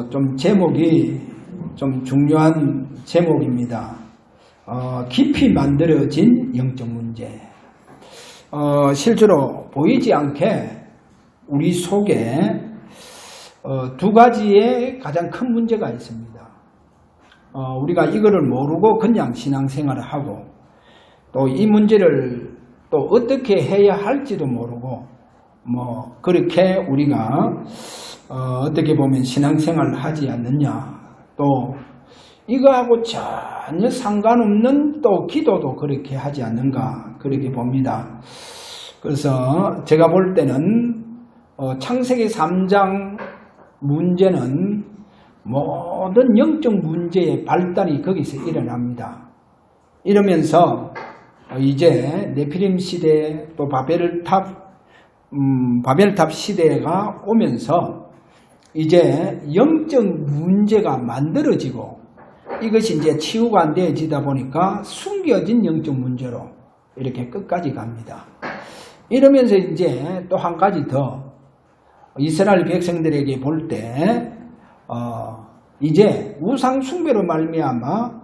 좀 제목이 좀 중요한 제목입니다. 깊이 만들어진 영적 문제. 실제로 보이지 않게 우리 속에 두 가지의 가장 큰 문제가 있습니다. 우리가 이거를 모르고 그냥 신앙생활을 하고 또 이 문제를 또 어떻게 해야 할지도 모르고 그렇게 우리가 어떻게 보면 신앙생활을 하지 않느냐, 또 이거하고 전혀 상관없는 또 기도도 그렇게 하지 않는가, 그렇게 봅니다. 그래서 제가 볼 때는 창세기 3장 문제는 모든 영적 문제의 발달이 거기서 일어납니다. 이러면서 이제 네피림 시대 또 바벨탑 시대가 오면서 이제 영적 문제가 만들어지고 이것이 이제 치유가 안 되어지다 보니까 숨겨진 영적 문제로 이렇게 끝까지 갑니다. 이러면서 이제 또 한 가지 더 이스라엘 백성들에게 볼 때 이제 우상 숭배로 말미암아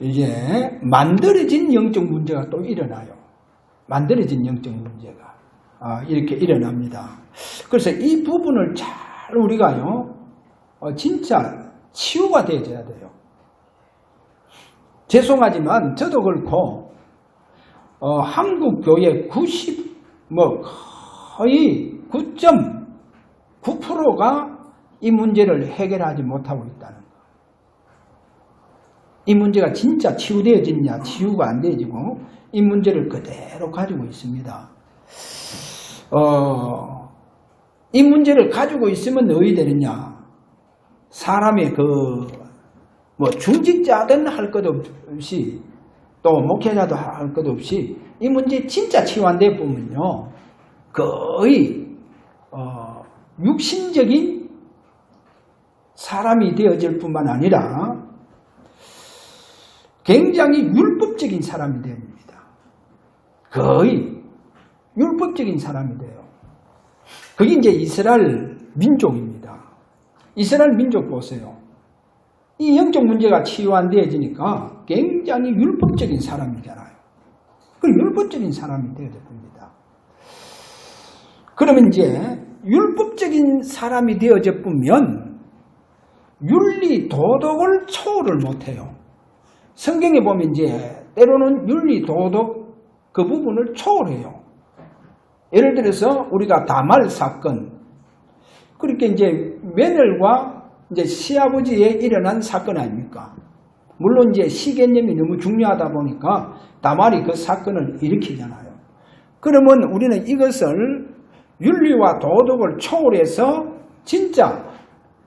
이제 만들어진 영적 문제가 또 일어나요. 만들어진 영적 문제가 이렇게 일어납니다. 그래서 이 부분을 잘 우리가요 진짜 치유가 되어져야 돼요. 죄송하지만 저도 그렇고 한국 교회 거의 9.9%가 이 문제를 해결하지 못하고 있다는 거. 이 문제가 진짜 치유되어지냐, 치유가 안 되어지고 이 문제를 그대로 가지고 있습니다. 이 문제를 가지고 있으면 어디 되느냐? 사람의 중직자든 할 것 없이 또 목회자도 할 것 없이 이 문제 진짜 치유 안 돼 보면요 거의 육신적인 사람이 되어질 뿐만 아니라 굉장히 율법적인 사람이 됩니다. 거의 율법적인 사람이 돼요. 그게 이제 이스라엘 민족입니다. 이스라엘 민족 보세요. 이 영적 문제가 치유 안 되어지니까 굉장히 율법적인 사람이잖아요. 그 율법적인 사람이 되어야 됩니다. 그러면 이제 율법적인 사람이 되어져 보면 윤리 도덕을 초월을 못해요. 성경에 보면 이제 때로는 윤리 도덕 그 부분을 초월해요. 예를 들어서 우리가 다말 사건, 그렇게 이제 며느리와 이제 시아버지에 일어난 사건 아닙니까? 물론 이제 시개념이 너무 중요하다 보니까 다말이 그 사건을 일으키잖아요. 그러면 우리는 이것을 윤리와 도덕을 초월해서 진짜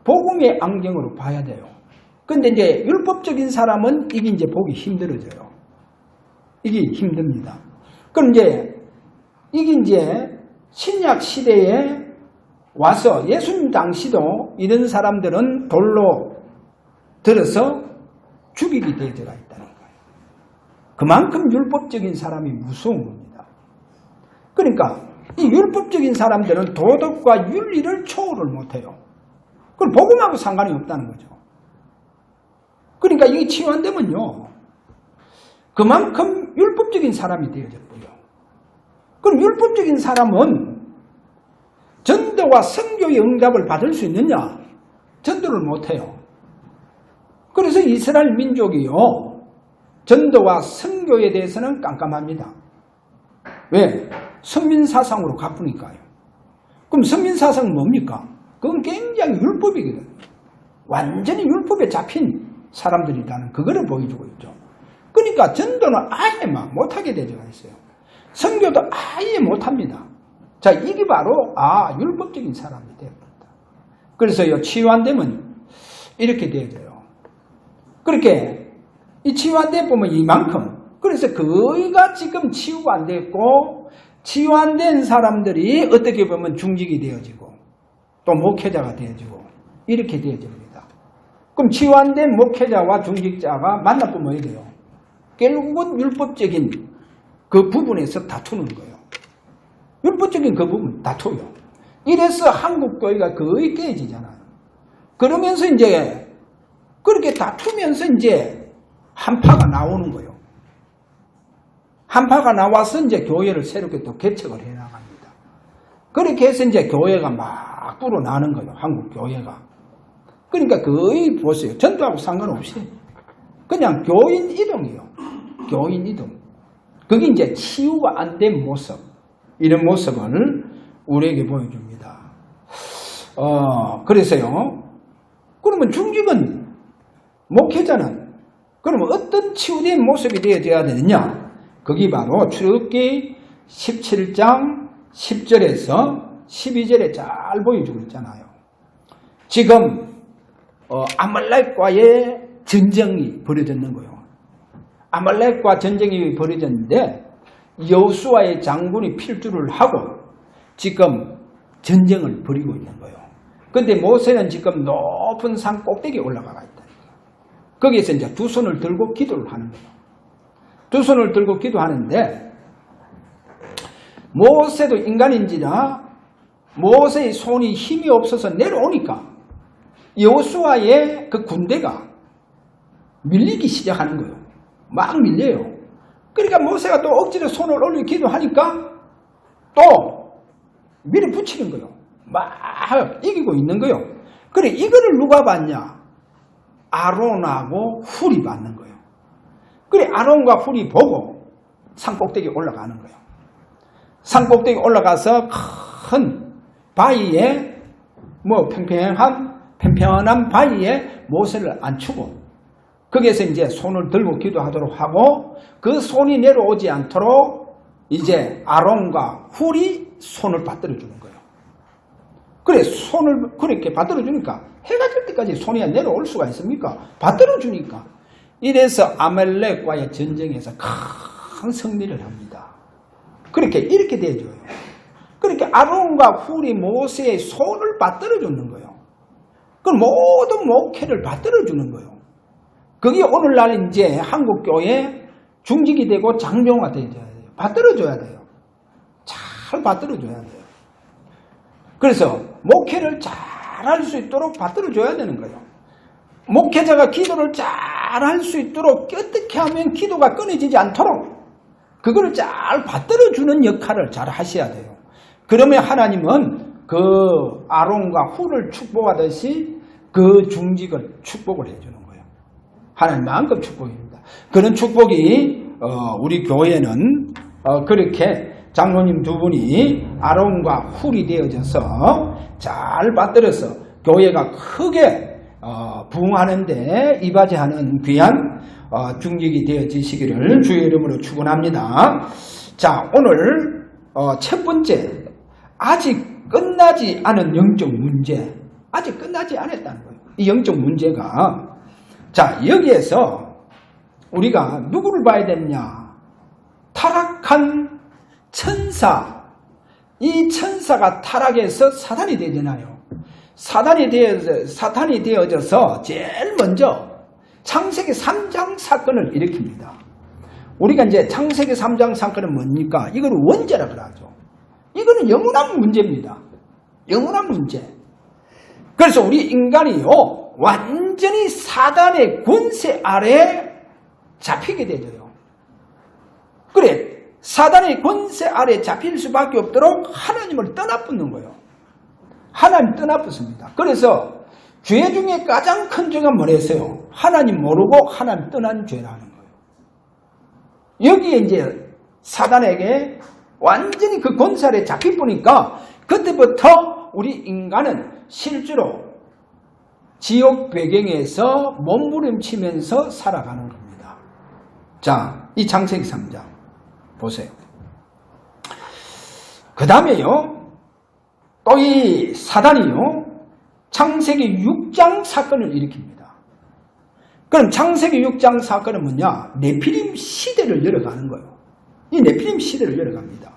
복음의 안경으로 봐야 돼요. 근데 이제 율법적인 사람은 이게 이제 보기 힘들어져요. 이게 힘듭니다. 그럼 이제 이게 이제 신약 시대에 와서 예수님 당시도 이런 사람들은 돌로 들어서 죽이게 되어가 있다는 거예요. 그만큼 율법적인 사람이 무서운 겁니다. 그러니까 이 율법적인 사람들은 도덕과 윤리를 초월을 못해요. 그럼 복음하고 상관이 없다는 거죠. 그러니까 이게 치유 안 되면요 그만큼 율법적인 사람이 되어졌고요. 그럼 율법적인 사람은 전도와 선교의 응답을 받을 수 있느냐? 전도를 못해요. 그래서 이스라엘 민족이요 전도와 선교에 대해서는 깜깜합니다. 왜? 선민사상으로 가쁘니까요. 그럼 선민사상은 뭡니까? 그건 굉장히 율법이거든요. 완전히 율법에 잡힌 사람들이라는 그거를 보여주고 있죠. 그러니까 전도는 아예 못하게 되어가 있어요. 선교도 아예 못합니다. 자, 이게 바로 율법적인 사람이 되어버린다. 그래서 치유 안 되면 이렇게 되어져요. 그렇게 이 치유 안 돼 보면 이만큼. 그래서 거의가 지금 치유가 안 됐고 치유 안 된 사람들이 어떻게 보면 중직이 되어지고 또 목회자가 되어지고 이렇게 되어집니다. 그럼 치유 안 된 목회자와 중직자가 만나보면 어떻게 돼요? 결국은 율법적인 그 부분에서 다투는 거예요. 율법적인 그 부분 다투요. 이래서 한국 교회가 거의 깨지잖아요. 그러면서 이제 그렇게 다투면서 이제 한파가 나오는 거예요. 한파가 나와서 이제 교회를 새롭게 또 개척을 해 나갑니다. 그렇게 해서 이제 교회가 막 불어나는 거예요. 한국 교회가. 그러니까 거의 보세요. 전도하고 상관없이 그냥 교인 이동이에요. 교인 이동. 그게 이제 치유가 안 된 모습. 이런 모습을 우리에게 보여줍니다. 그래서요. 그러면 중직은 목회자는 그러면 어떤 치유된 모습이 되어져야 되느냐? 그게 바로 출애굽기 17장 10절에서 12절에 잘 보여주고 있잖아요. 지금 아말렉과의 전쟁이 벌어졌는 거예요. 아말렉과 전쟁이 벌어졌는데 여호수아의 장군이 필두를 하고 지금 전쟁을 벌이고 있는 거예요. 그런데 모세는 지금 높은 산 꼭대기에 올라가 있다. 거기에서 이제 두 손을 들고 기도를 하는 거예요. 두 손을 들고 기도하는데 모세도 인간인지라 모세의 손이 힘이 없어서 내려오니까 여호수아의 그 군대가 밀리기 시작하는 거예요. 막 밀려요. 그러니까 모세가 또 억지로 손을 올리고 기도하니까 또 밀어붙이는 거예요. 막 이기고 있는 거예요. 그래 이거를 누가 봤냐? 아론하고 훌이 받는 거예요. 그래 아론과 훌이 보고 산꼭대기 올라가는 거예요. 산꼭대기 올라가서 큰 바위에 평평한 바위에 모세를 앉추고 거기에서 이제 손을 들고 기도하도록 하고 그 손이 내려오지 않도록 이제 아론과 훌이 손을 받들어 주는 거예요. 그래 손을 그렇게 받들어 주니까 해가 질 때까지 손이 내려올 수가 있습니까? 받들어 주니까 이래서 아말렉과의 전쟁에서 큰 승리를 합니다. 이렇게 되어줘요. 그렇게 아론과 훌이 모세의 손을 받들어 주는 거예요. 그 모든 목회를 받들어 주는 거예요. 그게 오늘날 이제 한국교회 중직이 되고 장병화 되어야 돼요. 받들어줘야 돼요. 잘 받들어줘야 돼요. 그래서 목회를 잘 할 수 있도록 받들어줘야 되는 거예요. 목회자가 기도를 잘 할 수 있도록 어떻게 하면 기도가 끊어지지 않도록 그거를 잘 받들어주는 역할을 잘 하셔야 돼요. 그러면 하나님은 그 아론과 훌을 축복하듯이 그 중직을 축복을 해주는 거예요. 하나님 마음껏 축복입니다. 그런 축복이 우리 교회는 그렇게 장로님 두 분이 아론과 훌이 되어져서 잘 받들어서 교회가 크게 부흥하는데 이바지하는 귀한 중직이 되어지시기를 주의 이름으로 축원합니다. 자, 오늘 첫 번째 아직 끝나지 않은 영적 문제, 아직 끝나지 않았다는 거예요. 이 영적 문제가 자 여기에서 우리가 누구를 봐야 되느냐? 타락한 천사. 이 천사가 타락해서 사탄이 되잖아요. 사탄이 되어져서 제일 먼저 창세기 3장 사건을 일으킵니다. 우리가 이제 창세기 3장 사건은 뭡니까? 이걸 원죄라 그러죠. 이거는 영원한 문제입니다. 영원한 문제. 그래서 우리 인간이요 완전히 사단의 권세 아래 잡히게 되죠. 그래 사단의 권세 아래 잡힐 수밖에 없도록 하나님을 떠나붙는 거예요. 하나님 떠나붙습니다. 그래서 죄 중에 가장 큰 죄가 뭐랬어요? 하나님 모르고 하나님 떠난 죄라는 거예요. 여기에 이제 사단에게 완전히 그 권세 아래 잡혀보니까 그때부터 우리 인간은 실제로 지옥 배경에서 몸부림치면서 살아가는 겁니다. 자, 이 창세기 3장 보세요. 그 다음에요. 또 이 사단이요. 창세기 6장 사건을 일으킵니다. 그럼 창세기 6장 사건은 뭐냐? 네피림 시대를 열어가는 거예요. 이 네피림 시대를 열어갑니다.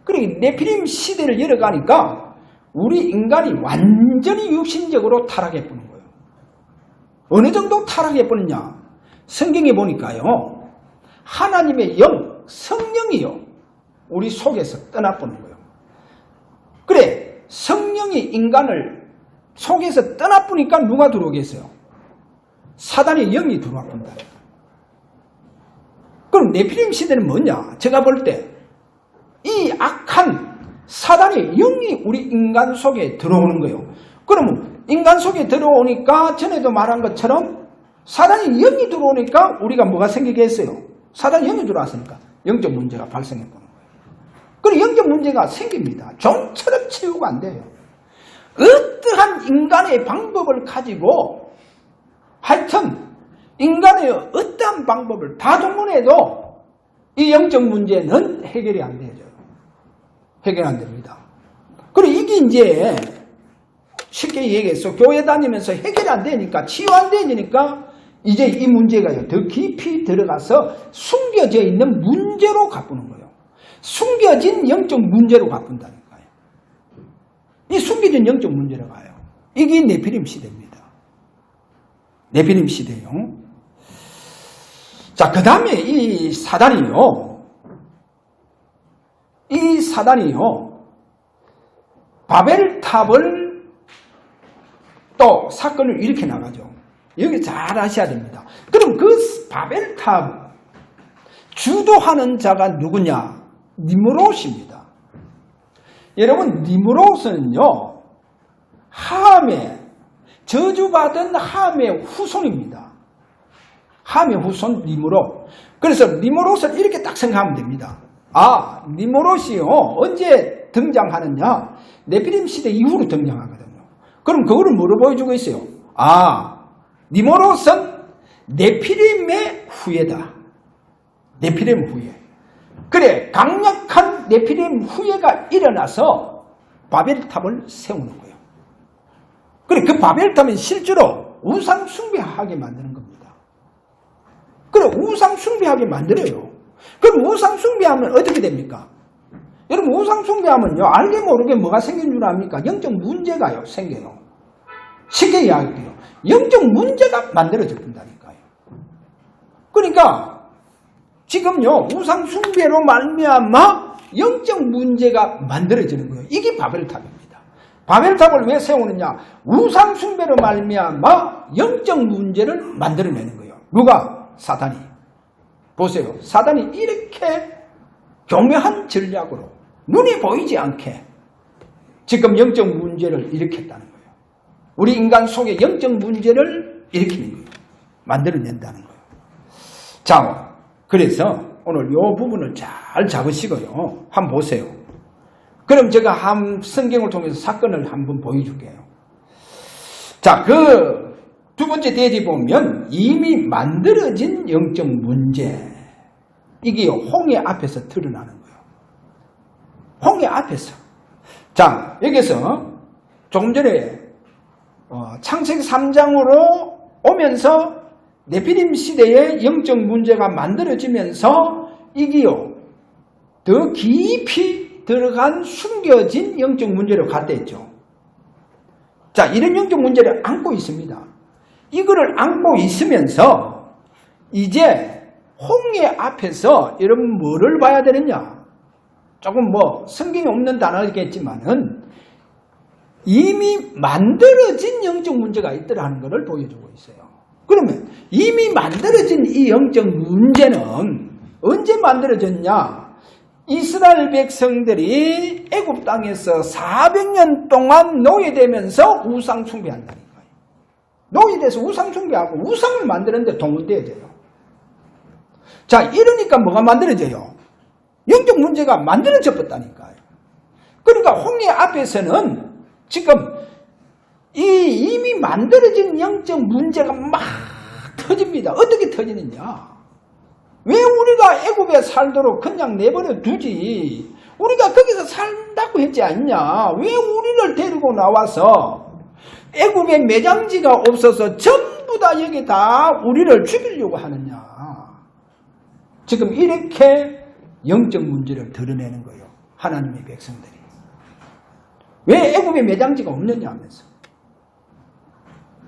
그리고 네피림 시대를 열어가니까 우리 인간이 완전히 육신적으로 타락해버린 거예요. 어느 정도 타락해버렸냐? 성경에 보니까요. 하나님의 영, 성령이요. 우리 속에서 떠나보는 거예요. 그래, 성령이 인간을 속에서 떠나쁘니까 누가 들어오겠어요? 사단의 영이 들어와 본다. 그럼 네피림 시대는 뭐냐? 제가 볼 때 이 악한 사단의 영이 우리 인간 속에 들어오는 거예요. 그러면 인간 속에 들어오니까 전에도 말한 것처럼 사단의 영이 들어오니까 우리가 뭐가 생기겠어요? 사단의 영이 들어왔으니까 영적 문제가 발생해 보는 거예요. 그럼 영적 문제가 생깁니다. 좀처럼 치유가 안 돼요. 어떠한 인간의 방법을 가지고 하여튼 인간의 어떠한 방법을 다 동원해도 이 영적 문제는 해결이 안 되죠. 해결 안 됩니다. 그리고 이게 이제 쉽게 얘기해서 교회 다니면서 해결이 안 되니까 치유 안 되니까 이제 이 문제가요 더 깊이 들어가서 숨겨져 있는 문제로 가꾸는 거예요. 숨겨진 영적 문제로 가꾼다니까요. 이 숨겨진 영적 문제로 가요. 이게 네피림 시대입니다. 네피림 시대요. 자, 그 다음에 이 사단이요. 바벨탑을 또 사건을 일으켜 나가죠. 여기 잘 아셔야 됩니다. 그럼 그 바벨탑 주도하는 자가 누구냐? 니므롯입니다. 여러분, 니므롯은요, 함의, 저주받은 함의 후손입니다. 함의 후손 니므롯. 그래서 니므롯을 이렇게 딱 생각하면 됩니다. 아, 니므롯이요, 언제 등장하느냐? 네피림 시대 이후로 등장하거든요. 그럼 그거를 뭐로 보여주고 있어요? 아, 니므롯은 네피림의 후예다. 네피림 후예. 그래, 강력한 네피림 후예가 일어나서 바벨탑을 세우는 거예요. 그래, 그 바벨탑은 실제로 우상 숭배하게 만드는 겁니다. 그래, 우상 숭배하게 만들어요. 그럼 우상 숭배하면 어떻게 됩니까? 여러분, 우상 숭배하면요, 알게 모르게 뭐가 생긴 줄 압니까? 영적 문제가요, 생겨요. 쉽게 이야기해요. 영적 문제가 만들어져 본다니까요. 그러니까 지금요, 우상 숭배로 말미암아 영적 문제가 만들어지는 거예요. 이게 바벨탑입니다. 바벨탑을 왜 세우느냐? 우상 숭배로 말미암아 영적 문제를 만들어내는 거예요. 누가? 사단이. 보세요. 사단이 이렇게 교묘한 전략으로 눈이 보이지 않게 지금 영적 문제를 일으켰다는 거예요. 우리 인간 속에 영적 문제를 일으키는 거예요. 만들어낸다는 거예요. 자, 그래서 오늘 이 부분을 잘 잡으시고요. 한번 보세요. 그럼 제가 성경을 통해서 사건을 한번 보여줄게요. 자, 그 두 번째 대지 보면 이미 만들어진 영적 문제. 이게 홍해 앞에서 드러나는 거예요. 홍해 앞에서. 자, 여기서 조금 전에 창세기 3장으로 오면서 네피림 시대의 영적 문제가 만들어지면서 이게요 더 깊이 들어간 숨겨진 영적 문제로 갔댔죠. 자, 이런 영적 문제를 안고 있습니다. 이거를 안고 있으면서 이제 홍해 앞에서 여러분 뭐를 봐야 되느냐? 조금 뭐 성경에 없는 단어겠지만은 이미 만들어진 영적 문제가 있더라는 것을 보여주고 있어요. 그러면 이미 만들어진 이 영적 문제는 언제 만들어졌냐? 이스라엘 백성들이 애굽 땅에서 400년 동안 노예되면서 우상 숭배한다니까요. 노예돼서 우상 숭배하고 우상을 만드는데 동원되어져요. 자, 이러니까 뭐가 만들어져요? 영적 문제가 만들어져 버렸다니까요. 그러니까 홍해 앞에서는 지금 이미 만들어진 영적 문제가 막 터집니다. 어떻게 터지느냐? 왜 우리가 애굽에 살도록 그냥 내버려 두지? 우리가 거기서 살다고 했지 않냐? 왜 우리를 데리고 나와서 애굽에 매장지가 없어서 전부 다 여기 다 우리를 죽이려고 하느냐? 지금 이렇게 영적 문제를 드러내는 거예요. 하나님의 백성들이. 왜 애굽에 매장지가 없느냐 하면서.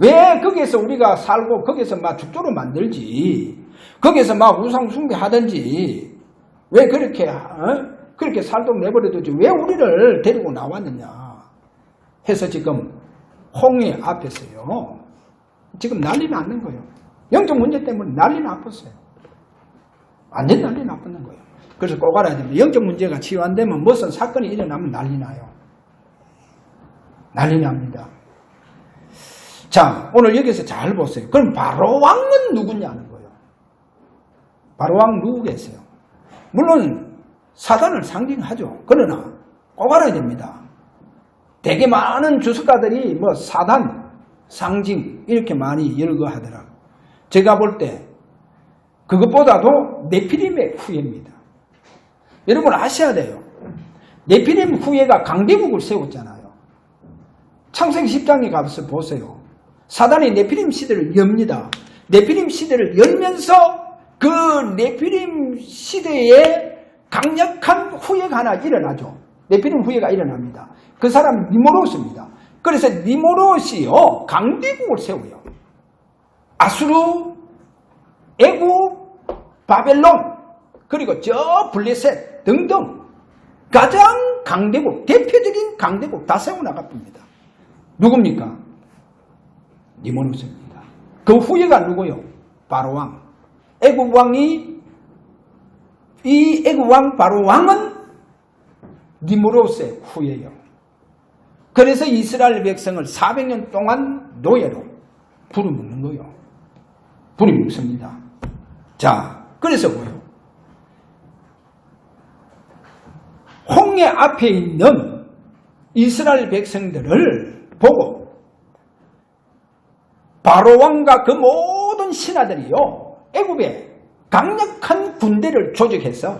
왜 거기에서 우리가 살고 거기에서 막 죽도록 만들지? 거기에서 막 우상 숭배하든지 왜 그렇게 살도록 내버려두지? 왜 우리를 데리고 나왔느냐? 해서 지금 홍해 앞에서요. 지금 난리 났는 거예요. 영적 문제 때문에 난리 나빴어요. 완전 난리 나쁘는 거예요. 그래서 꼭 알아야 됩니다. 영적 문제가 치유 안 되면 무슨 사건이 일어나면 난리 나요. 난리 납니다. 자, 오늘 여기서 잘 보세요. 그럼 바로왕은 누구냐는 거예요. 바로왕 누구겠어요? 물론 사단을 상징하죠. 그러나 꼭 알아야 됩니다. 되게 많은 주석가들이 뭐 사단, 상징 이렇게 많이 열거하더라고요. 제가 볼 때 그것보다도 네피림의 후예입니다. 여러분 아셔야 돼요. 네피림 후예가 강대국을 세웠잖아요. 창세기 10장에 가서 보세요. 사단이 네피림 시대를 엽니다. 네피림 시대를 열면서 그 네피림 시대에 강력한 후예가 하나 일어나죠. 네피림 후예가 일어납니다. 그 사람 니모롯입니다. 그래서 니모롯이요 강대국을 세워요. 아수르, 애국, 바벨론, 그리고 저 블레셋 등등 가장 강대국, 대표적인 강대국 다 세워나갑니다. 누굽니까? 니모롯입니다. 그 후예가 누구요? 바로왕. 애국왕이, 이 애국왕 바로왕은 니모롯의 후예요. 그래서 이스라엘 백성을 400년 동안 노예로 부려먹는 거예요. 부려먹습니다. 자, 그래서 뭐예요? 홍해 앞에 있는 이스라엘 백성들을 보고 바로왕과 그 모든 신하들이요 애굽에 강력한 군대를 조직해서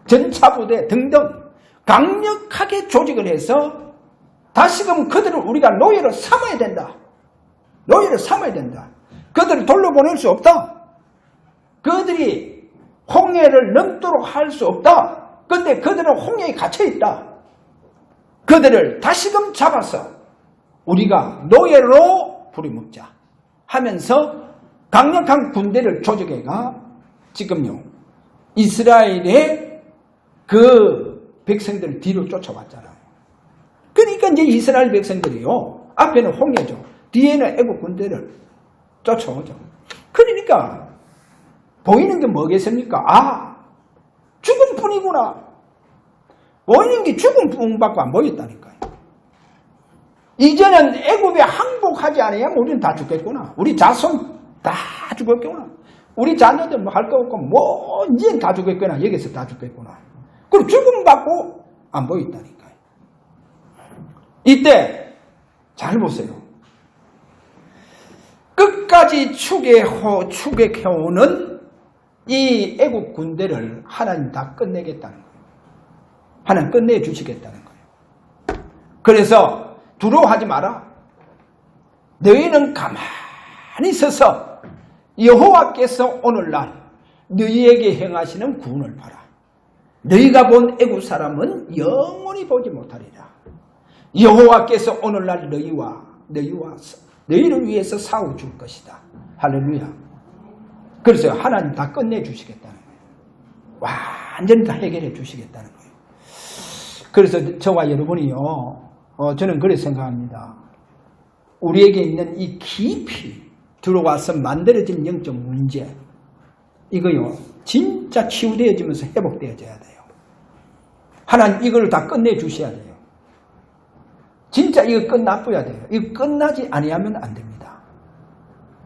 전차부대 등등 강력하게 조직을 해서 다시금 그들을 우리가 노예로 삼아야 된다. 노예로 삼아야 된다. 그들을 돌려보낼 수 없다. 그들이 홍해를 넘도록 할 수 없다. 그런데 그들은 홍해에 갇혀있다. 그들을 다시금 잡아서 우리가 노예로 부려먹자 하면서 강력한 군대를 조직해가 지금요 이스라엘의 그 백성들을 뒤로 쫓아왔잖아요. 그러니까 이제 이스라엘 백성들이요 앞에는 홍해죠. 뒤에는 애국 군대를 쫓아오죠. 그러니까 보이는 게 뭐겠습니까? 아, 죽음뿐이구나. 보이는 게 죽음뿐밖에 안 보였다니까요. 이제는 애굽에 항복하지 않으면 우리는 다 죽겠구나. 우리 자손 다 죽겠구나. 우리 자녀들 뭐 할 거 없고 뭐 이제 다 죽겠구나. 여기서 다 죽겠구나. 그럼 죽음받고 안 보였다니까요. 이때 잘 보세요. 끝까지 추격해오는 이 애국 군대를 하나님 다 끝내겠다는 거예요. 하나님 끝내주시겠다는 거예요. 그래서 두려워하지 마라. 너희는 가만히 서서 여호와께서 오늘날 너희에게 행하시는 구원을 봐라. 너희가 본 애국 사람은 영원히 보지 못하리라. 여호와께서 오늘날 너희를 위해서 싸워줄 것이다. 할렐루야. 그래서 하나님 다 끝내주시겠다는 거예요. 완전히 다 해결해 주시겠다는 거예요. 그래서 저와 여러분이요, 저는 그렇게 생각합니다. 우리에게 있는 이 깊이 들어와서 만들어진 영적 문제, 이거요, 진짜 치유되어지면서 회복되어져야 돼요. 하나님 이걸 다 끝내주셔야 돼요. 진짜 이거 끝나줘야 돼요. 이거 끝나지 아니하면 안 됩니다.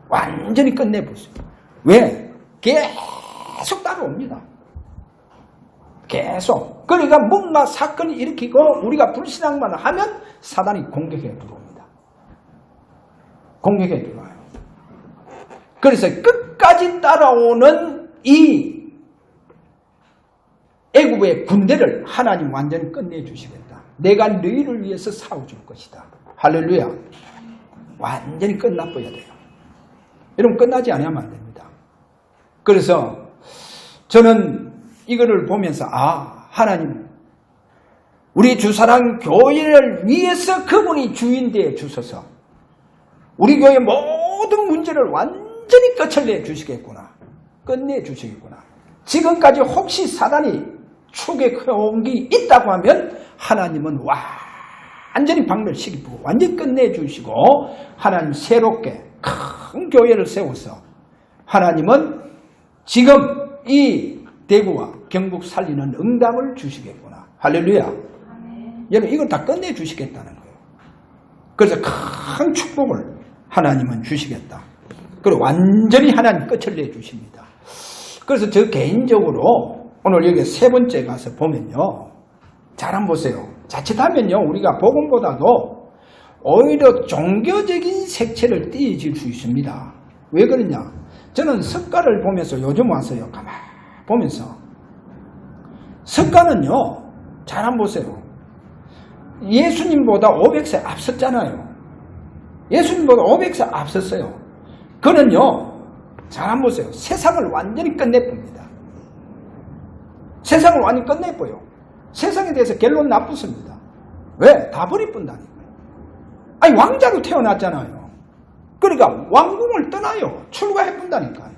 완전히 끝내보세요. 왜? 계속 따라옵니다. 계속. 그러니까 뭔가 사건이 일으키고 우리가 불신앙만 하면 사단이 공격해 들어옵니다. 공격해 들어와요. 그래서 끝까지 따라오는 이 애굽의 군대를 하나님 완전히 끝내주시겠다. 내가 너희를 위해서 싸워줄 것이다. 할렐루야. 완전히 끝나버려야 돼요. 여러분 끝나지 않으면 안 됩니다. 그래서 저는 이거를 보면서 하나님 우리 주사랑 교회를 위해서 그분이 주인되어 주셔서 우리 교회의 모든 문제를 완전히 끝을 내주시겠구나. 끝내주시겠구나. 지금까지 혹시 사단이 추격해온 게 있다고 하면 하나님은 완전히 박멸시키고 완전히 끝내주시고 하나님 새롭게 큰 교회를 세워서 하나님은 지금 이 대구와 경북 살리는 응답을 주시겠구나. 할렐루야. 여러분 이걸 다 끝내주시겠다는 거예요. 그래서 큰 축복을 하나님은 주시겠다. 그리고 완전히 하나님 끝을 내주십니다. 그래서 저 개인적으로 오늘 여기 세 번째 가서 보면요. 잘 한번 보세요. 자칫하면요. 우리가 복음보다도 오히려 종교적인 색채를 띄어질 수 있습니다. 왜 그러냐. 저는 석가를 보면서 요즘 와서요. 가만히 보면서 석가는요. 잘 한번 보세요. 예수님보다 500세 앞섰잖아요. 예수님보다 500세 앞섰어요. 그는요. 잘 한번 보세요. 세상을 완전히 끝내봅니다. 세상을 완전히 끝내버요. 세상에 대해서 결론 나쁘습니다. 왜? 다 버리뿐다니까요. 아니 왕자로 태어났잖아요. 그러니까 왕궁을 떠나요. 출가해본다니까요.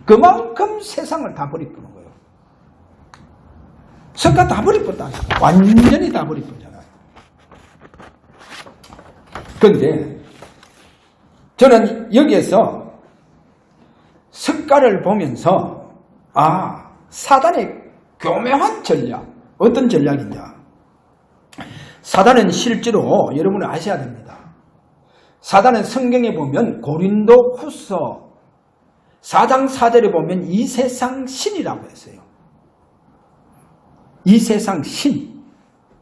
그만큼 세상을 다 버리뿌는 거예요. 석가 다 버리뿌다니까요. 완전히 다 버리뿌잖아요. 그런데 저는 여기에서 석가를 보면서 사단의 교묘한 전략, 어떤 전략이냐. 사단은 실제로 여러분은 아셔야 됩니다. 사단은 성경에 보면 고린도 후서 4장 4절에 보면 이 세상 신이라고 했어요. 이 세상 신.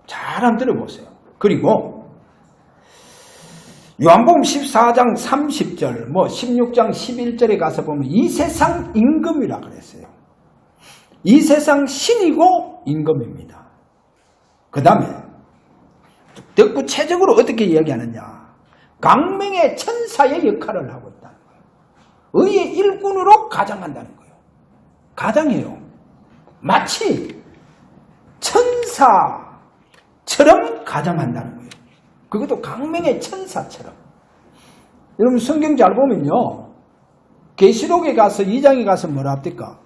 잘 한번 들어보세요. 그리고 요한복음 14장 30절, 16장 11절에 가서 보면 이 세상 임금이라 그랬어요. 이 세상 신이고 임금입니다. 그 다음에 더 구체적으로 어떻게 이야기하느냐. 강맹의 천사의 역할을 하고 있다는 거예요. 의의 일꾼으로 가장한다는 거예요. 가장해요. 마치 천사처럼 가장한다는 거예요. 그것도 강맹의 천사처럼. 여러분 성경 잘 보면요. 계시록에 가서 2장에 가서 뭐라 합니까?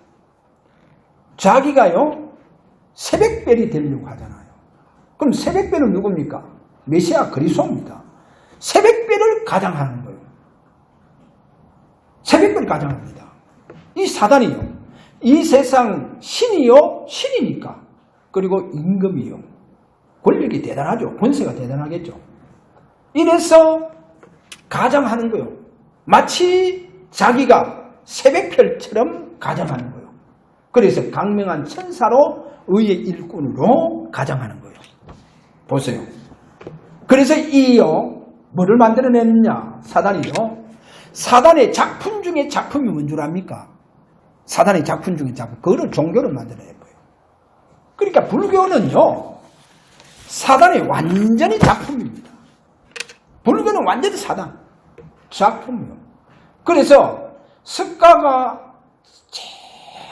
자기가요. 새벽별이 되려고 하잖아요. 그럼 새벽별은 누굽니까? 메시아 그리스도입니다. 새벽별을 가장하는 거예요. 새벽별 가장합니다. 이 사단이요. 이 세상 신이요. 신이니까. 그리고 임금이요. 권력이 대단하죠. 권세가 대단하겠죠. 이래서 가장하는 거예요. 마치 자기가 새벽별처럼 가장하는 거예요. 그래서 강명한 천사로 의의 일꾼으로 가장하는 거예요. 보세요. 그래서 이요. 뭐를 만들어냈느냐. 사단이요. 사단의 작품 중에 작품이 뭔 줄 압니까? 사단의 작품 중에 작품. 그거를 종교를 만들어내고요. 그러니까 불교는요. 사단의 완전히 작품입니다. 불교는 완전히 사단. 작품이요. 그래서 석가가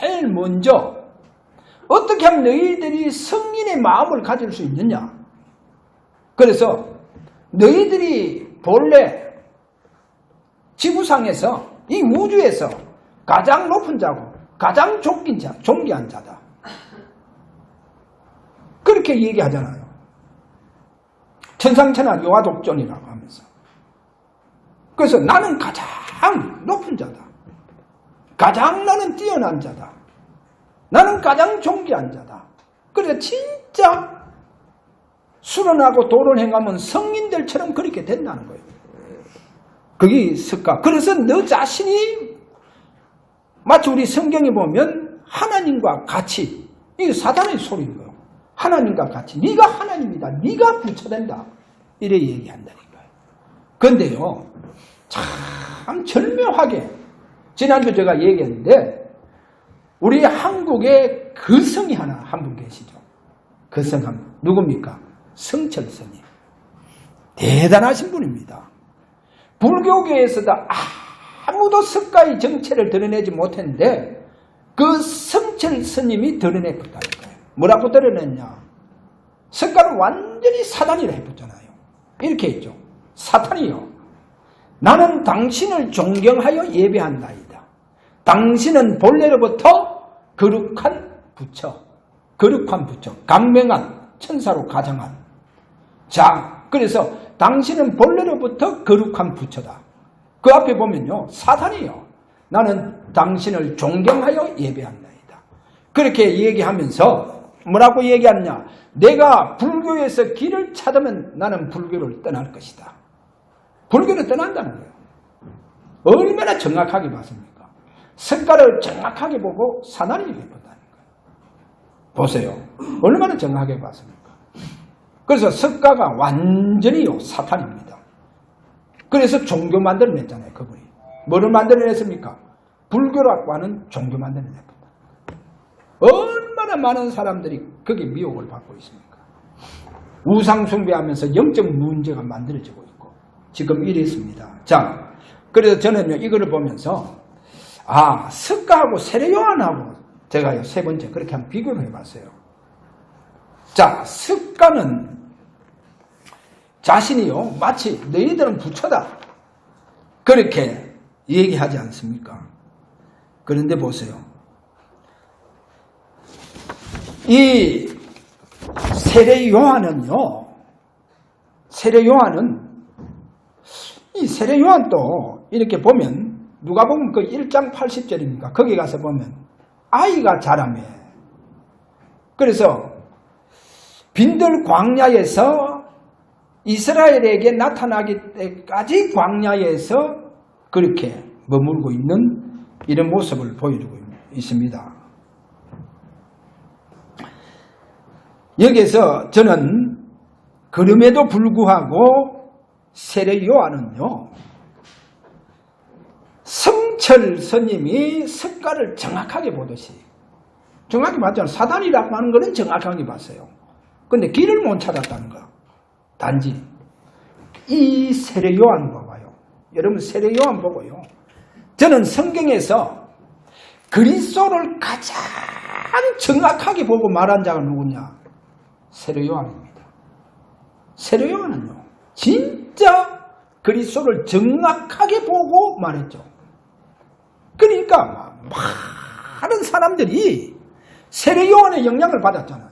제일 먼저 어떻게 하면 너희들이 성인의 마음을 가질 수 있느냐. 그래서 너희들이 본래 지구상에서 이 우주에서 가장 높은 자고 가장 존귀한 자다. 그렇게 얘기하잖아요. 천상천하 여화독존이라고 하면서. 그래서 나는 가장 높은 자다. 가장 나는 뛰어난 자다. 나는 가장 존귀한 자다. 그래서 진짜 수련하고 도를 행하면 성인들처럼 그렇게 된다는 거예요. 그게 석가. 그래서 너 자신이 마치 우리 성경에 보면 하나님과 같이, 이게 사단의 소리인 거예요. 하나님과 같이. 네가 하나님이다. 네가 부처된다. 이래 얘기한다니까요. 그런데요. 참 절묘하게 지난주 제가 얘기했는데 우리 한국에 그 성이 한 분 계시죠. 그 성 한 분. 누굽니까? 성철 스님. 대단하신 분입니다. 불교계에서도 아무도 석가의 정체를 드러내지 못했는데 그 성철 스님이 드러내었다는 거예요. 뭐라고 드러냈냐? 석가를 완전히 사단이라 해봤잖아요. 이렇게 했죠. 사탄이요. 나는 당신을 존경하여 예배한다이다. 당신은 본래로부터 거룩한 부처, 강명한 천사로 가장한 자, 그래서 당신은 본래로부터 거룩한 부처다. 그 앞에 보면요, 사탄이요, 나는 당신을 존경하여 예배한다이다. 그렇게 얘기하면서 뭐라고 얘기하느냐, 내가 불교에서 길을 찾으면 나는 불교를 떠날 것이다. 불교를 떠난다는 거예요. 얼마나 정확하게 봤습니까? 석가를 정확하게 보고 사나리 베푼다는 거예요. 보세요, 얼마나 정확하게 봤습니까? 그래서 석가가 완전히요 사탄입니다. 그래서 종교 만들어냈잖아요. 그분이 뭐를 만들어냈습니까? 불교라고하는 종교 만들어냈습니다. 얼마나 많은 사람들이 거기에 미혹을 받고 있습니까? 우상 숭배하면서 영적 문제가 만들어지고 있고 지금 이랬습니다. 자, 그래서 저는요 이거를 보면서 석가하고 세례요한하고 제가요 세 번째 그렇게 한번 비교를 해봤어요. 자, 석가는 자신이요 마치 너희들은 부처다 그렇게 얘기하지 않습니까? 그런데 보세요, 이 세례요한은요, 이 세례요한도 이렇게 보면 누가복음 그 1장 80절입니까? 거기 가서 보면 아이가 자라매. 그래서 빈들 광야에서 이스라엘에게 나타나기 때까지 광야에서 그렇게 머물고 있는 이런 모습을 보여주고 있습니다. 여기에서 저는 그럼에도 불구하고 세례요한은요, 성철 스님이 석가를 정확하게 보듯이, 정확히 봤잖아요. 사단이라고 하는 것은 정확하게 봤어요. 근데 길을 못 찾았다는 거. 단지 이 세례요한 봐봐요. 여러분 세례요한 보고요, 저는 성경에서 그리스도를 가장 정확하게 보고 말한 자가 누구냐? 세례요한입니다. 세례요한은요 진짜 그리스도를 정확하게 보고 말했죠. 그러니까 많은 사람들이 세례요한의 영향을 받았잖아요.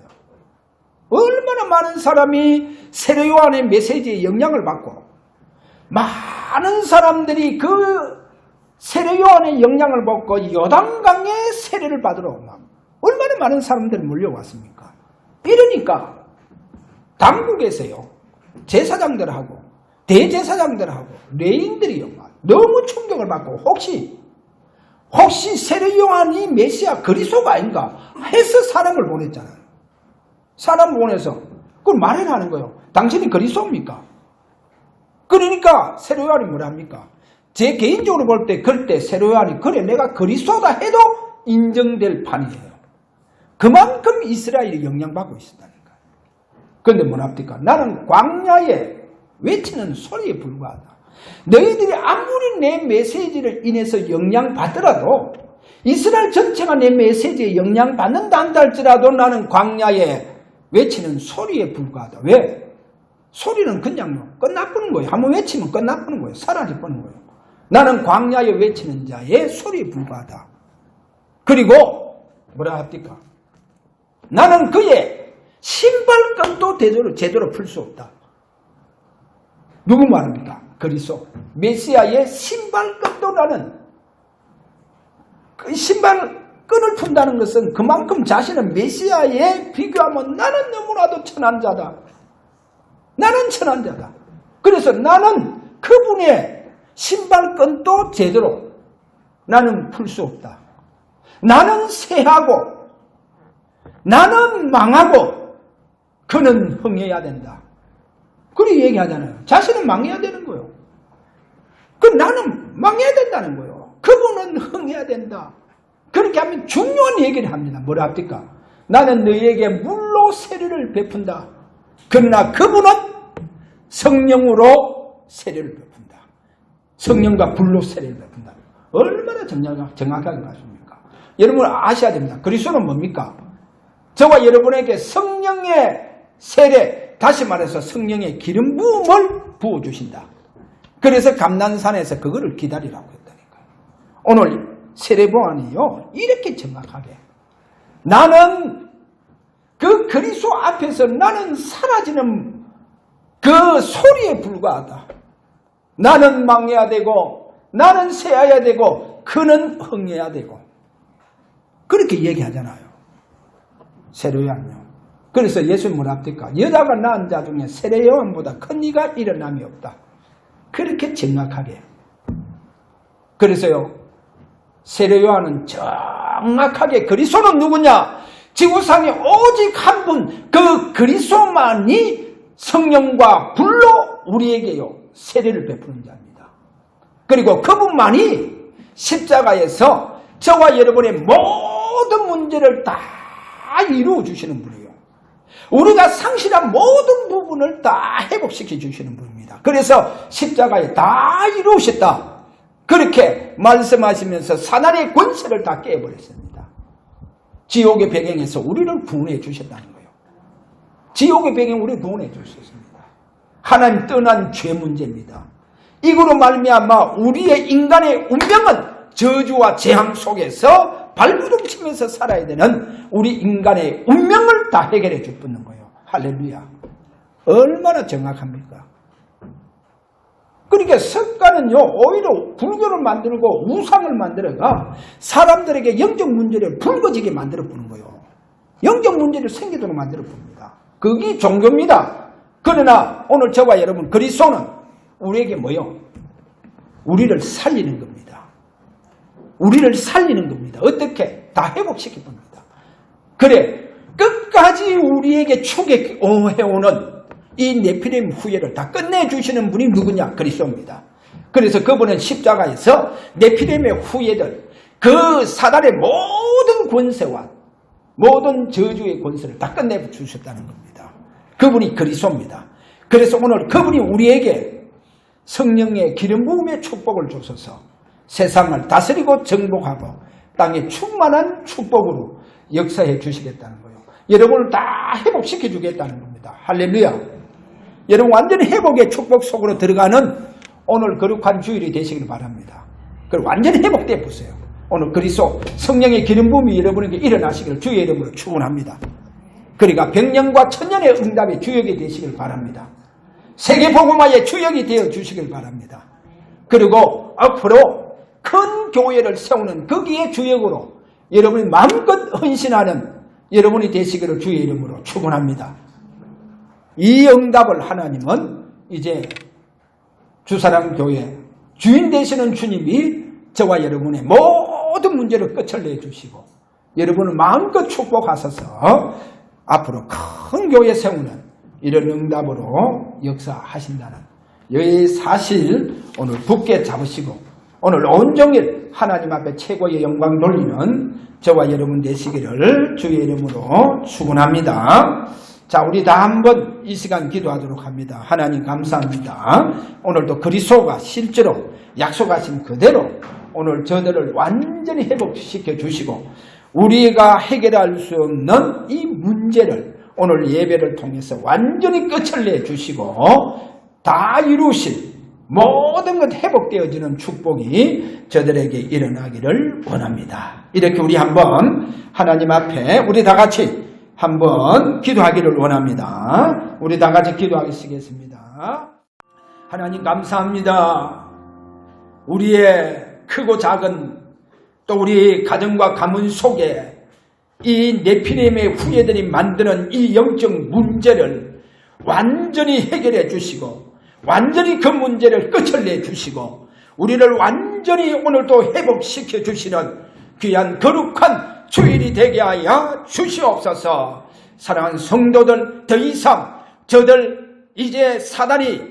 얼마나 많은 사람이 세례요한의 메시지에 영향을 받고 많은 사람들이 그 세례요한의 영향을 받고 요단강에 세례를 받으러 얼마나 많은 사람들이 몰려왔습니까? 이러니까 당국에서요 제사장들하고 대제사장들하고 레인들이요 너무 충격을 받고 혹시 세례요한이 메시아 그리스도가 아닌가 해서 사람을 보냈잖아요. 사람 보내서 그걸 말을 하는 거예요. 당신이 그리스도입니까? 그러니까 세례요한이 뭐라 합니까? 제 개인적으로 볼 때 그때 세례요한이 그래 내가 그리스도다 해도 인정될 판이에요. 그만큼 이스라엘이 영향받고 있었다는 거예요. 그런데 뭐랍니까? 나는 광야에 외치는 소리에 불과하다. 너희들이 아무리 내 메시지를 인해서 영향받더라도 이스라엘 전체가 내 메시지에 영향받는다 한다 할지라도 나는 광야에 외치는 소리에 불과하다. 왜? 소리는 그냥 끝나버는 거예요. 한번 외치면 끝나버는 거예요. 사라져버는 거예요. 나는 광야에 외치는 자의 소리에 불과하다. 그리고 뭐라 합니까? 나는 그의 신발끈도 제대로 풀 수 없다. 누구 말입니까? 그리스도 메시아의 신발끈도 나는 그 신발끈을 푼다는 것은 그만큼 자신은 메시아에 비교하면 나는 너무나도 천한 자다. 나는 천한 자다. 그래서 나는 그분의 신발끈도 제대로 나는 풀 수 없다. 나는 쇠하고 나는 망하고 그는 흥해야 된다. 그렇게 얘기하잖아요. 자신은 망해야 되는 거예요. 나는 망해야 된다는 거예요. 그분은 흥해야 된다. 그렇게 하면 중요한 얘기를 합니다. 뭐라 합니까? 나는 너희에게 물로 세례를 베푼다. 그러나 그분은 성령으로 세례를 베푼다. 성령과 불로 세례를 베푼다. 얼마나 정확하게 봤습니까? 여러분 아셔야 됩니다. 그리스도는 뭡니까? 저와 여러분에게 성령의 세례, 다시 말해서 성령의 기름 부음을 부어주신다. 그래서 감난산에서 그거를 기다리라고 했다니까요. 오늘 세례보안이요 이렇게 정확하게 나는 그 그리스도 앞에서 나는 사라지는 그 소리에 불과하다. 나는 망해야 되고 나는 새어야 되고 그는 흥해야 되고 그렇게 얘기하잖아요. 세례요한요. 그래서 예수님 뭐라 합니까? 여자가 낳은 자 중에 세례요한보다 큰 이가 일어남이 없다. 그렇게 정확하게. 그래서요, 세례요한은 정확하게 그리스도는 누구냐? 지구상에 오직 한 분, 그 그리스도만이 성령과 불로 우리에게요 세례를 베푸는 자입니다. 그리고 그분만이 십자가에서 저와 여러분의 모든 문제를 다 이루어 주시는 분이에요. 우리가 상실한 모든 부분을 다 회복시켜 주시는 분입니다. 그래서 십자가에 다 이루으셨다. 그렇게 말씀하시면서 사단의 권세를 다 깨버렸습니다. 지옥의 배경에서 우리를 구원해 주셨다는 거예요. 지옥의 배경 우리를 구원해 주셨습니다. 하나님 떠난 죄 문제입니다. 이거로 말미암아 우리의 인간의 운명은 저주와 재앙 속에서 발부둥 치면서 살아야 되는 우리 인간의 운명을 다 해결해 줄 뿐인 거예요. 할렐루야. 얼마나 정확합니까? 그러니까 석가는요 오히려 불교를 만들고 우상을 만들어가 사람들에게 영적 문제를 불거지게 만들어 보는 거예요. 영적 문제를 생기도록 만들어 봅니다. 그게 종교입니다. 그러나 오늘 저와 여러분 그리스도는 우리에게 뭐요? 우리를 살리는 겁니다. 우리를 살리는 겁니다. 어떻게? 다 회복시켜 봅니다. 그래 끝까지 우리에게 추격해오는 이 네피림 후예를 다 끝내주시는 분이 누구냐? 그리스도입니다. 그래서 그분은 십자가에서 네피림의 후예들, 그 사단의 모든 권세와 모든 저주의 권세를 다 끝내주셨다는 겁니다. 그분이 그리스도입니다. 그래서 오늘 그분이 우리에게 성령의 기름 부음의 축복을 주셔서 세상을 다스리고 정복하고 땅에 충만한 축복으로 역사해 주시겠다는 거예요. 여러분을 다 회복시켜 주겠다는 겁니다. 할렐루야. 여러분 완전히 회복의 축복 속으로 들어가는 오늘 거룩한 주일이 되시길 바랍니다. 그리고 완전히 회복돼 보세요. 오늘 그리스도 성령의 기름 부음이 여러분에게 일어나시기를 주의 이름으로 축원합니다. 그러니까 백년과 천년의 응답의 주역이 되시길 바랍니다. 세계복음화의 주역이 되어 주시길 바랍니다. 그리고 앞으로 큰 교회를 세우는 거기에 주역으로 여러분이 마음껏 헌신하는 여러분이 되시기를 주의 이름으로 축원합니다. 이 응답을 하나님은 이제 주사랑교회 주인 되시는 주님이 저와 여러분의 모든 문제를 끝을 내주시고 여러분을 마음껏 축복하셔서 앞으로 큰 교회 세우는 이런 응답으로 역사하신다는 이 사실 오늘 굳게 잡으시고 오늘 온종일 하나님 앞에 최고의 영광 돌리는 저와 여러분 되시기를 주의 이름으로 축원합니다. 자, 우리 다 한번 이 시간 기도하도록 합니다. 하나님 감사합니다. 오늘도 그리스도가 실제로 약속하신 그대로 오늘 저들을 완전히 회복시켜 주시고 우리가 해결할 수 없는 이 문제를 오늘 예배를 통해서 완전히 끝을 내주시고 다 이루신 모든 것 회복되어지는 축복이 저들에게 일어나기를 원합니다. 이렇게 우리 한번 하나님 앞에 우리 다 같이 한번 기도하기를 원합니다. 우리 다 같이 기도하시겠습니다. 하나님 감사합니다. 우리의 크고 작은 또 우리 가정과 가문 속에 이 네피림의 후예들이 만드는 이 영적 문제를 완전히 해결해 주시고 완전히 그 문제를 끝을 내주시고 우리를 완전히 오늘도 회복시켜 주시는 귀한 거룩한 주일이 되게 하여 주시옵소서. 사랑하는 성도들 더 이상 저들 이제 사단이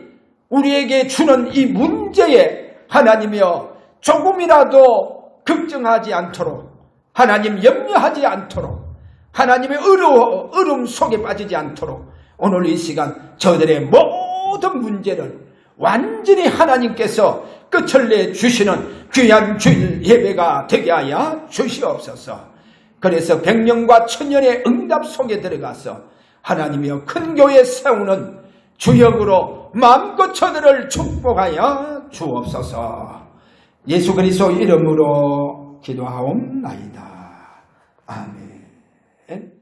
우리에게 주는 이 문제에 하나님이여 조금이라도 걱정하지 않도록 하나님 염려하지 않도록 하나님의 어려움 속에 빠지지 않도록 오늘 이 시간 저들의 모든 문제를 완전히 하나님께서 끝을 내주시는 귀한 주일 예배가 되게 하여 주시옵소서. 그래서 백년과 천년의 응답 속에 들어가서 하나님이여 큰 교회 세우는 주역으로 마음껏 저들을 축복하여 주옵소서. 예수 그리스도 이름으로 기도하옵나이다. 아멘.